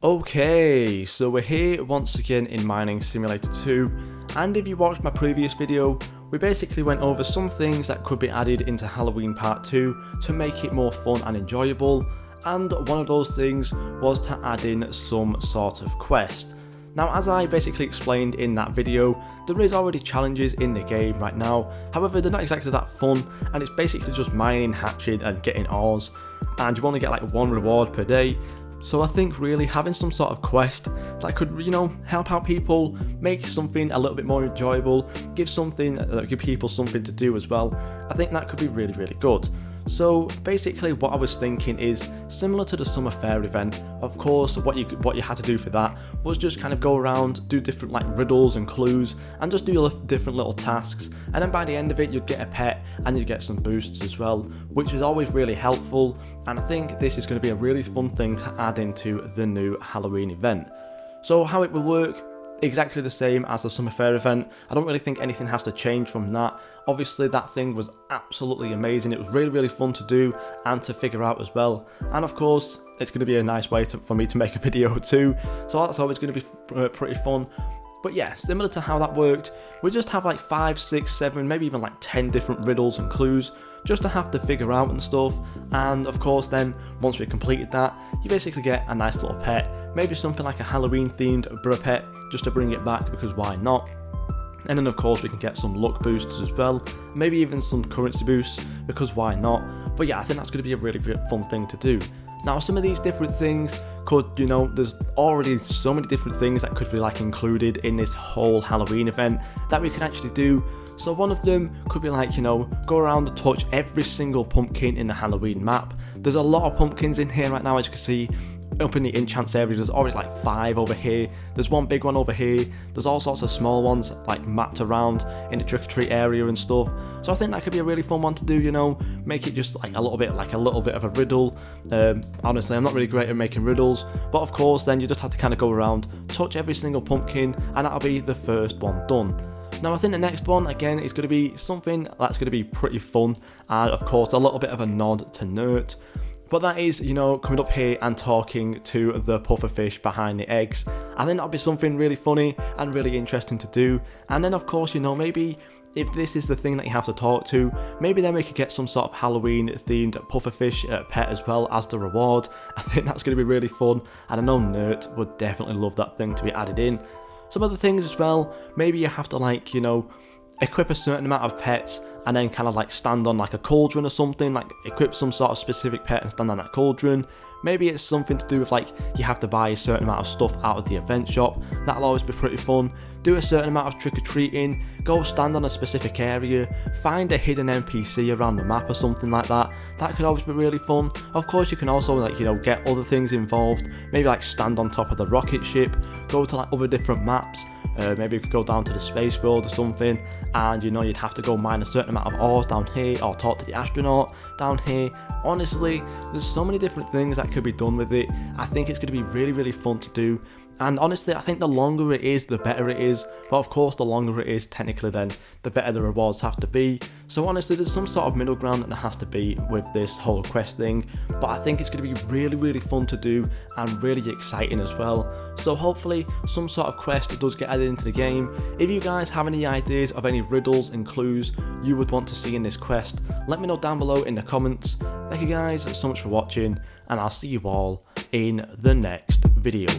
Okay, so we're here once again in Mining Simulator 2, and if you watched my previous video, we basically went over some things that could be added into Halloween Part 2 to make it more fun and enjoyable, and one of those things was to add in some sort of quest. Now, as I basically explained in that video, there is already challenges in the game right now, however they're not exactly that fun, and it's basically just mining, hatching and getting ores, and you only get like one reward per day. So I think really having some sort of quest that could, help out people, make something a little bit more enjoyable, give people something to do as well, I think that could be really, really good. So basically what I was thinking is similar to the summer fair event. Of course, what you had to do for that was just kind of go around, do different like riddles and clues, and just do different little tasks, and then by the end of it you'd get a pet and you'd get some boosts as well, which is always really helpful, and I think this is going to be a really fun thing to add into the new Halloween event. So how it will work, exactly the same as the summer fair event. I don't really think anything has to change from that. Obviously that thing was absolutely amazing. It was really, really fun to do and to figure out as well, and of course it's going to be a nice way for me to make a video too, so that's always going to be pretty fun. But yeah, similar to how that worked, we just have like 5, 6, 7, maybe even like 10 different riddles and clues just to have to figure out and stuff, and of course then once we completed that, you basically get a nice little pet, maybe something like a Halloween themed pet just to bring it back, because why not? And then of course we can get some luck boosts as well, maybe even some currency boosts, because why not? But yeah, I think that's going to be a really fun thing to do. Now some of these different things could, there's already so many different things that could be like included in this whole Halloween event that we can actually do. So one of them could be like, go around and touch every single pumpkin in the Halloween map. There's a lot of pumpkins in here right now, as you can see. Up in the enchants area, there's already like 5 over here, there's one big one over here, there's all sorts of small ones like mapped around in the trick-or-treat area and stuff. So I think that could be a really fun one to do, make it just like a little bit of a riddle. Honestly, I'm not really great at making riddles, but of course then you just have to kind of go around, touch every single pumpkin, and that'll be the first one done. Now I think the next one, again, is going to be something that's going to be pretty fun, and of course a little bit of a nod to Nert. But that is, coming up here and talking to the pufferfish behind the eggs. I think that'll be something really funny and really interesting to do. And then of course, maybe if this is the thing that you have to talk to, maybe then we could get some sort of Halloween themed pufferfish pet as well as the reward. I think that's going to be really fun, and I know Nert would definitely love that thing to be added in. Some other things as well, maybe you have to like, equip a certain amount of pets and then kind of like stand on like a cauldron or something, like equip some sort of specific pet and stand on that cauldron. Maybe it's something to do with like you have to buy a certain amount of stuff out of the event shop. That'll always be pretty fun. Do a certain amount of trick-or-treating, go stand on a specific area, find a hidden NPC around the map or something like that. That could always be really fun. Of course you can also like, get other things involved, maybe like stand on top of the rocket ship, go to like other different maps. Maybe you could go down to the space world or something, and you'd have to go mine a certain amount of ores down here, or talk to the astronaut down here. Honestly, there's so many different things that could be done with it. I think it's going to be really, really fun to do. And honestly, I think the longer it is, the better it is. But of course, the longer it is, technically then, the better the rewards have to be. So honestly, there's some sort of middle ground that there has to be with this whole quest thing. But I think it's going to be really, really fun to do and really exciting as well. So hopefully, some sort of quest does get added into the game. If you guys have any ideas of any riddles and clues you would want to see in this quest, let me know down below in the comments. Thank you guys so much for watching, and I'll see you all in the next video.